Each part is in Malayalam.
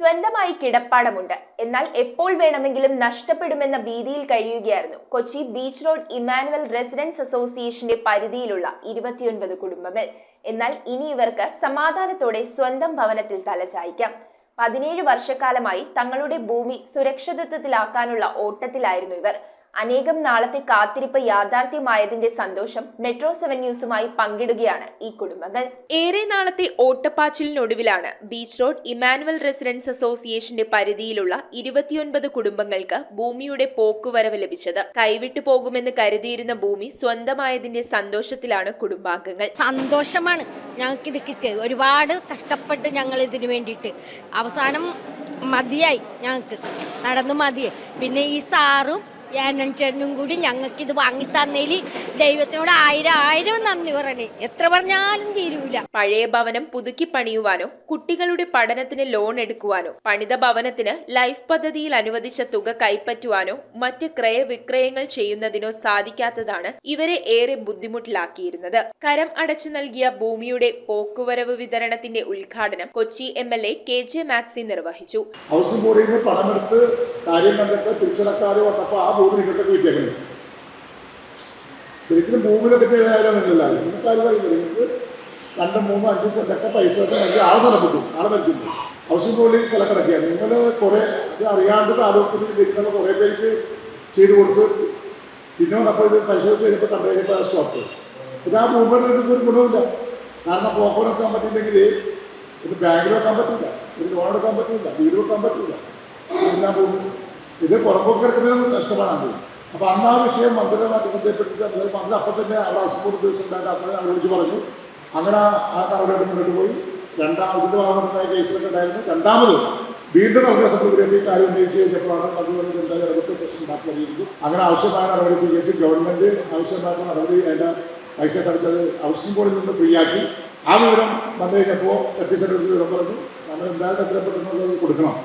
സ്വന്തമായി കിടപ്പാടമുണ്ട്. എന്നാൽ എപ്പോൾ വേണമെങ്കിലും നഷ്ടപ്പെടുമെന്ന ഭീതിയിൽ കഴിയുകയായിരുന്നു Kochi beach road Emmanuel residents അസോസിയേഷന്റെ പരിധിയിലുള്ള 29 കുടുംബങ്ങൾ. എന്നാൽ ഇനി ഇവർക്ക് സമാധാനത്തോടെ സ്വന്തം ഭവനത്തിൽ തലചായ്ക്കാം. 17 വർഷക്കാലമായി തങ്ങളുടെ ഭൂമി സുരക്ഷിതത്വത്തിലാക്കാനുള്ള ഓട്ടത്തിലായിരുന്നു ഇവർ. അനേകം നാളത്തെ കാത്തിരിപ്പ് യാഥാർത്ഥ്യമായതിന്റെ സന്തോഷം മെട്രോ 7 ന്യൂസുമായി പങ്കിടുകയാണ് ഈ കുടുംബങ്ങൾ. ഏറെ നാളത്തെ ഓട്ടപ്പാച്ചിലിനൊടുവിലാണ് ബീച്ച് റോഡ് ഇമ്മാനുവൽ റെസിഡൻസ് അസോസിയേഷന്റെ പരിധിയിലുള്ള 29 കുടുംബങ്ങൾക്ക് ഭൂമിയുടെ പോക്കുവരവ് ലഭിച്ചത്. കൈവിട്ടു പോകുമെന്ന് കരുതിയിരുന്ന ഭൂമി സ്വന്തമായതിന്റെ സന്തോഷത്തിലാണ് കുടുംബാംഗങ്ങൾ. സന്തോഷമാണ് ഞങ്ങൾക്ക് ഇത് കിട്ടിയത്. ഒരുപാട് കഷ്ടപ്പെട്ട് ഞങ്ങൾ ഇതിനു വേണ്ടിയിട്ട് അവസാനം മതിയായി, ഞങ്ങൾക്ക് നടന്നു മതിയായി. പിന്നെ ഈ സാറും ചേട്ടനും കൂടി ഞങ്ങൾക്ക് ഇത് വാങ്ങിത്തന്നതിൽ ദൈവത്തിനോട് ആയിരം നന്ദി പറയണേ. എത്ര പറഞ്ഞാലും തീരൂല. പഴയ ഭവനം പുതുക്കി പണിയുവാനോ കുട്ടികളുടെ പഠനത്തിന് ലോൺ എടുക്കുവാനോ പണിത ഭവനത്തിന് ലൈഫ് പദ്ധതിയിൽ അനുവദിച്ച തുക കൈപ്പറ്റുവാനോ മറ്റ് ക്രയവിക്രയങ്ങൾ ചെയ്യുന്നതിനോ സാധിക്കാത്തതാണ് ഇവരെ ഏറെ ബുദ്ധിമുട്ടിലാക്കിയിരുന്നത്. കരം അടച്ചു നൽകിയ ഭൂമിയുടെ പോക്കുവരവ് വിതരണത്തിന്റെ ഉദ്ഘാടനം കൊച്ചി MLA KJ മാക്സി നിർവഹിച്ചു. ഹൗസിംഗ് ബോർഡിൽ നിന്ന് പണമെടുത്ത് കാര്യം കണ്ടിട്ട് തിരിച്ചടക്കാതെ വന്നപ്പോൾ ആ ഭൂമി നിങ്ങൾക്കൊക്കെ വിറ്റേക്കുന്നത്. ശരിക്കും ഭൂമിയിലൊക്കെ ആയാലൊന്നുമില്ല. നിങ്ങൾക്ക് ആരും അറിയില്ല. നിങ്ങൾക്ക് 2, 3, 5 സെന്റൊക്കെ പൈസ ഒക്കെ നൽകി ആളെ സ്ഥലപ്പെട്ടു, ആളെ മരിക്കുന്നു. ഹൗസിംഗ് ബോർഡിൽ സ്ഥലം കിടക്കുകയാണ്. നിങ്ങൾ കുറേ അറിയാണ്ട് താലൂക്കിൽ വരുന്ന കുറേ പേർക്ക് ചെയ്ത് കൊടുത്ത് പിന്നെ വന്നപ്പോൾ ഇത് പരിശോധിച്ച് കഴിഞ്ഞപ്പോൾ കണ്ടു കഴിഞ്ഞപ്പോൾ സ്റ്റോപ്പ്. ഇത് ആ ഭൂമിയുടെ ഒരു ഗുണമില്ല. കാരണം പോക്കോൺ വെക്കാൻ പറ്റില്ലെങ്കിൽ ഇത് ബാങ്കിൽ വെക്കാൻ പറ്റില്ല, ഒരു ലോൺ എടുക്കാൻ പറ്റില്ല, വീട് വെക്കാൻ പറ്റില്ല. എല്ലാ ഭൂമി ഇത് പുറമ്പോക്ക് കിടക്കുന്നതിനും കഷ്ടപ്പാടാണ്. അപ്പോൾ അന്ന് ആ വിഷയം മന്ത്രിയുമായിട്ട് ബന്ധപ്പെട്ടിട്ട് മന്ത്രി അപ്പം തന്നെ അവിടെ അസുഖം ദിവസം ഉണ്ടായിട്ട് അപ്പം വിളിച്ച് പറഞ്ഞു. അങ്ങനെ ആ നടപടിയായിട്ട് മുന്നോട്ട് പോയി. ഇതിൻ്റെ ഭാഗത്തുണ്ടായ കേസിലൊക്കെ ഉണ്ടായിരുന്നു. രണ്ടാമത് വീണ്ടും കോൺഗ്രസ് സെക്രട്ടറി കാര്യം ഉന്നയിച്ച് കഴിഞ്ഞപ്പോഴാണ് അതുപോലെ എന്തായാലും ഇടപെട്ട് പ്രശ്നം ഉണ്ടാക്കി കഴിയുന്നത്. അങ്ങനെ ആവശ്യമായ നടപടി സ്വീകരിച്ച് ഗവൺമെൻറ് ആവശ്യമായ നടപടി അതിൻ്റെ പൈസ അടച്ചത് ഹൗസിംഗ് ബോർഡിൽ നിന്ന് ഫ്രീ ആക്കി. ആ വിവരം വന്നു കഴിഞ്ഞപ്പോൾ സെക്രട്ടറി വിവരം പറഞ്ഞു നമ്മൾ എന്തായാലും എത്ര പെട്ടെന്നുള്ളത് കൊടുക്കണം.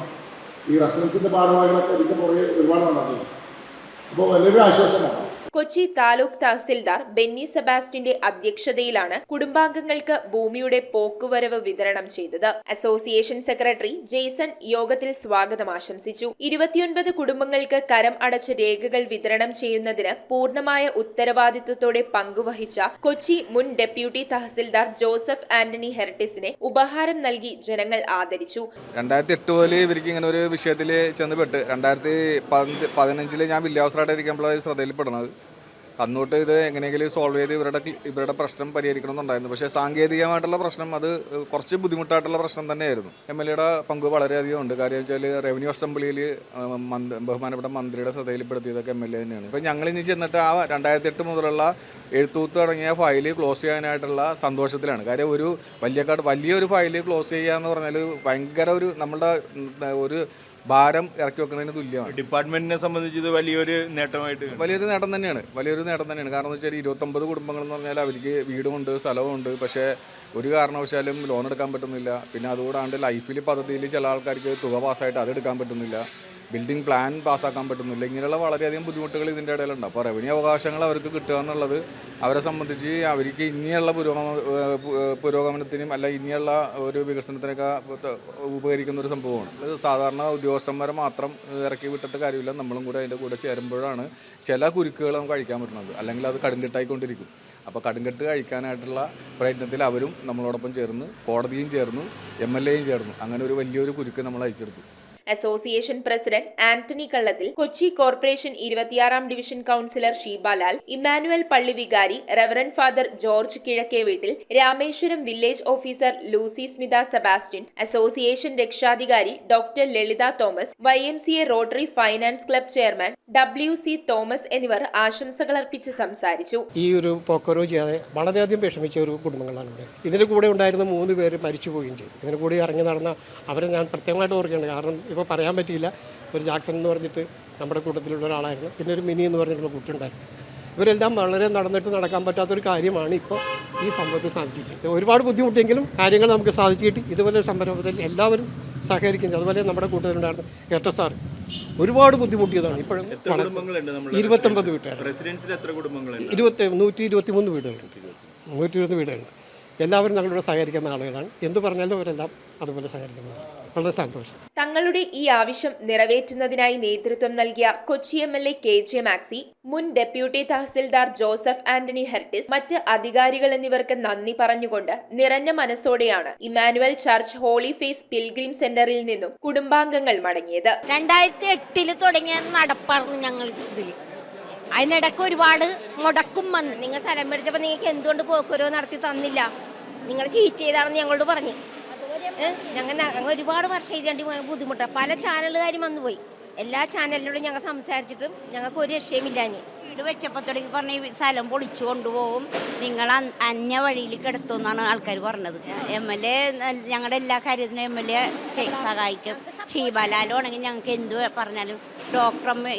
ഈ റെസിഡൻസിന്റെ ഭാരവാഹികളൊക്കെ ഇതിന്റെ പുറകെ ഒരുപാട് നടന്നു. അപ്പോൾ വലിയൊരു ആശ്വാസമാണ്. കൊച്ചി താലൂക്ക് തഹസിൽദാർ ബെന്നി സെബാസ്റ്റ്യന്റെ അധ്യക്ഷതയിലാണ് കുടുംബാംഗങ്ങൾക്ക് ഭൂമിയുടെ പോക്കുവരവ് വിതരണം ചെയ്തത്. അസോസിയേഷൻ സെക്രട്ടറി ജെയ്സൺ യോഗത്തിൽ സ്വാഗതം ആശംസിച്ചു. 29 കുടുംബങ്ങൾക്ക് കരം അടച്ച രേഖകൾ വിതരണം ചെയ്യുന്നതിന് പൂർണ്ണമായ ഉത്തരവാദിത്വത്തോടെ പങ്കുവഹിച്ച കൊച്ചി മുൻ ഡെപ്യൂട്ടി തഹസിൽദാർ ജോസഫ് ആന്റണി ഹെർട്ടിസിനെ ഉപഹാരം നൽകി ജനങ്ങൾ ആദരിച്ചു. 2008 മുതൽ ഇവർക്ക് ഇങ്ങനെ ഒരു വിഷയത്തിൽ ചെന്നപ്പെട്ട് 2015 ഞാൻ വില്യാവസറായിട്ട് ഇരിക്കുമ്പോഴാണ് ശ്രദ്ധയിൽപ്പെടുന്നത്. അന്നോട്ട് ഇത് എങ്ങനെയെങ്കിലും സോൾവ് ചെയ്ത് ഇവരുടെ പ്രശ്നം പരിഹരിക്കണമെന്നുണ്ടായിരുന്നു. പക്ഷേ സാങ്കേതികമായിട്ടുള്ള പ്രശ്നം അത് കുറച്ച് ബുദ്ധിമുട്ടായിട്ടുള്ള പ്രശ്നം തന്നെയായിരുന്നു. MLAയുടെ പങ്ക് വളരെയധികം ഉണ്ട്. കാര്യം വെച്ചാൽ റവന്യൂ അസംബ്ലിയിൽ ബഹുമാനപ്പെട്ട മന്ത്രിയുടെ ശ്രദ്ധയിൽപ്പെടുത്തിയതൊക്കെ MLA തന്നെയാണ്. ഇപ്പം ഞങ്ങളിനി ചെന്നിട്ട് ആ 2008 മുതലുള്ള എഴുത്തൂത്ത് തുടങ്ങിയ ഫയല് ക്ലോസ് ചെയ്യാനായിട്ടുള്ള സന്തോഷത്തിലാണ്. കാര്യം ഒരു വലിയൊരു ഫയല് ക്ലോസ് ചെയ്യുക എന്ന് പറഞ്ഞാൽ ഭയങ്കര നമ്മളുടെ ഒരു ഭാരം ഇറക്കി വെക്കുന്നതിന് തുല്യമാണ്. ഡിപ്പാർട്ട്മെന്റിനെ സംബന്ധിച്ച് ഇത് വലിയൊരു നേട്ടം തന്നെയാണ്. കാരണം എന്ന് വെച്ചാൽ 29 കുടുംബങ്ങൾ എന്ന് പറഞ്ഞാൽ അവർക്ക് വീടുമുണ്ട്, സ്ഥലമുണ്ട്. പക്ഷേ ഒരു കാരണവശാലും ലോൺ എടുക്കാൻ പറ്റുന്നില്ല. പിന്നെ അതുകൂടാണ്ട് ലൈഫിൽ പദ്ധതിയിൽ ചില ആൾക്കാർക്ക് തുക പാസ്സായിട്ട് അതെടുക്കാൻ പറ്റുന്നില്ല, ബിൽഡിംഗ് പ്ലാൻ പാസ്സാക്കാൻ പറ്റുന്നില്ല. ഇങ്ങനെയുള്ള വളരെയധികം ബുദ്ധിമുട്ടുകൾ ഇതിൻ്റെ ഇടയിലുണ്ട്. അപ്പോൾ റവന്യൂ അവകാശങ്ങൾ അവർക്ക് കിട്ടുക എന്നുള്ളത് അവരെ സംബന്ധിച്ച് അവർക്ക് ഇനിയുള്ള പുരോഗമനത്തിനും അല്ല ഇനിയുള്ള ഒരു വികസനത്തിനൊക്കെ ഉപകരിക്കുന്ന ഒരു സംഭവമാണ്. അത് സാധാരണ ഉദ്യോഗസ്ഥന്മാരെ മാത്രം ഇറക്കി വിട്ടിട്ട് കാര്യമില്ല. നമ്മളും കൂടെ അതിൻ്റെ കൂടെ ചേരുമ്പോഴാണ് ചില കുരുക്കുകൾ നമുക്ക് കഴിക്കാൻ പറ്റുന്നത്. അല്ലെങ്കിൽ അത് കടുങ്കെട്ടായിക്കൊണ്ടിരിക്കും. അപ്പോൾ കടുങ്കെട്ട് കഴിക്കാനായിട്ടുള്ള പ്രയത്നത്തിൽ അവരും നമ്മളോടൊപ്പം ചേർന്ന്, കോടതിയും ചേർന്നു, MLAയും ചേർന്നു. അങ്ങനെ ഒരു വലിയൊരു കുരുക്ക് നമ്മൾ അയച്ചെടുത്തു. Association president Antony Kallathil, Kochi corporation 26ാം ഡിവിഷൻ കൌൺസിലർ ഷീബാലാൽ, ഇമ്മാനുവൽ പള്ളി വികാരി reverend father George Kizhakke Veettil, Rameswaram village officer Lucy Smitha Sebastian, association രക്ഷാധികാരി doctor Lalitha Thomas, YMCA rotary finance club chairman WC Thomas എന്നിവർ ആശംസകളർപ്പിച്ച് സംസാരിച്ചു. ഈ ഒരു പോക്കറോ ചെയ്യാതെ വളരെയധികം വിഷമിച്ച ഒരു കുടുംബങ്ങളാണ് ഇവിടെ. ഇതിന് കൂടെ ഉണ്ടായിരുന്ന 3 പേര് മരിച്ചുപോവുകയും ചെയ്തു. ഇതിന് കൂടി ഇറങ്ങി നടന്ന അവരെ ഞാൻ പ്രത്യേകമായിട്ട് ഓർക്കുകയാണ്. കാരണം ഇപ്പോൾ പറയാൻ പറ്റിയില്ല. ഒരു ജാക്സൺ എന്ന് പറഞ്ഞിട്ട് നമ്മുടെ കൂട്ടത്തിലുള്ള ഒരാളായിരുന്നു. പിന്നെ ഒരു മിനി എന്ന് പറഞ്ഞിട്ടുള്ള കുട്ടിയുണ്ടായിരുന്നു. ഇവരെല്ലാം വളരെ നടക്കാൻ പറ്റാത്തൊരു കാര്യമാണ് ഇപ്പോൾ ഈ സംഭവത്തിൽ സാധിച്ചിട്ട്. ഒരുപാട് ബുദ്ധിമുട്ടെങ്കിലും കാര്യങ്ങൾ നമുക്ക് സാധിച്ചിട്ട് ഇതുപോലെ സംരംഭത്തിൽ എല്ലാവരും സഹകരിക്കുന്നത്. അതുപോലെ നമ്മുടെ കൂട്ടത്തിലുണ്ടായിരുന്നു സാർ ഒരുപാട് ബുദ്ധിമുട്ടിയതാണ്. ഇപ്പോഴും 29 വീട്ടുകാർ, 123 വീടുകളുണ്ട്. 120 വീടുകളുണ്ട്. എല്ലാവരും ഞങ്ങളോട് സഹകരിക്കുന്ന ആളുകളാണ്. എന്ത് പറഞ്ഞാലും അവരെല്ലാം അതുപോലെ സഹകരിക്കുന്നതാണ്. വളരെ സന്തോഷം. തങ്ങളുടെ ഈ ആവശ്യം നിറവേറ്റുന്നതിനായി നേതൃത്വം നൽകിയ കൊച്ചി MLA KJ മാക്സി, മുൻ ഡെപ്യൂട്ടി തഹസിൽദാർ ജോസഫ് ആന്റണി ഹെർട്ടിസ്, മറ്റ് അധികാരികൾ എന്നിവർക്ക് നന്ദി പറഞ്ഞുകൊണ്ട് നിറഞ്ഞ മനസ്സോടെയാണ് Emmanuel church holy face pilgrim സെന്ററിൽ നിന്നും കുടുംബാംഗങ്ങൾ മടങ്ങിയത്. 2008 തുടങ്ങിയ നടപ്പായിരുന്നു ഞങ്ങൾ ഇതിൽ. അതിനിടയ്ക്ക് ഒരുപാട് മുടക്കും വന്നു. നിങ്ങൾ സ്ഥലം മേടിച്ചപ്പോൾ നിങ്ങൾക്ക് എന്തുകൊണ്ട് പോക്കുവരവ് നടത്തി തന്നില്ല, നിങ്ങൾ ചീറ്റ് ചെയ്താണെന്ന് ഞങ്ങളോട് പറഞ്ഞു. ഞങ്ങൾ ഒരുപാട് വർഷം ഇതിൻ്റെ ബുദ്ധിമുട്ടാണ്. പല ചാനലുകാരും വന്നു പോയി. എല്ലാ ചാനലിനോടും ഞങ്ങൾ സംസാരിച്ചിട്ടും ഞങ്ങൾക്ക് ഒരു രക്ഷയുമില്ലാഞ്ഞ്. വീട് വെച്ചപ്പോൾ തുടങ്ങി പറഞ്ഞ ഈ സ്ഥലം പൊളിച്ചു കൊണ്ടുപോകും, നിങ്ങൾ അന്യ വഴിയിൽ കിടത്തുമെന്നാണ് ആൾക്കാർ പറഞ്ഞത്. MLA ഞങ്ങളുടെ എല്ലാ കാര്യത്തിനും MLA സഹായിക്കും. ഷീബാലാലും ആണെങ്കിൽ ഞങ്ങൾക്ക് എന്ത് പറഞ്ഞാലും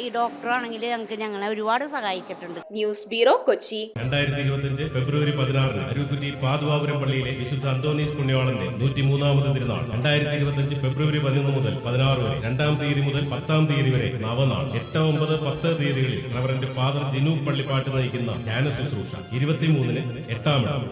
ഈ ഡോക്ടറാണെങ്കിൽ ഞങ്ങളെ ഒരുപാട് സഹായിച്ചിട്ടുണ്ട്. News bureau, Kochi. 2025 ഫെബ്രുവരി 16 അരുക്കുറ്റി പാതുവാപുരം പള്ളിയിലെ വിശുദ്ധ അന്തോണീസ് പുണ്യവാളന്റെ 103ാമത് തിരുനാൾ 2025 ഫെബ്രുവരി 11 മുതൽ 16 വരെ, 2-ാം തീയതി മുതൽ 10-ാം തീയതി വരെ നവനാൾ, 8, 9, 10 തീയതികളിൽ റവറന്റ് ഫാദർ ജിനു പള്ളിപ്പാട്ട് നയിക്കുന്ന ധ്യാന ശുശ്രൂഷ, 23-ന് 8-ാം ഇടം.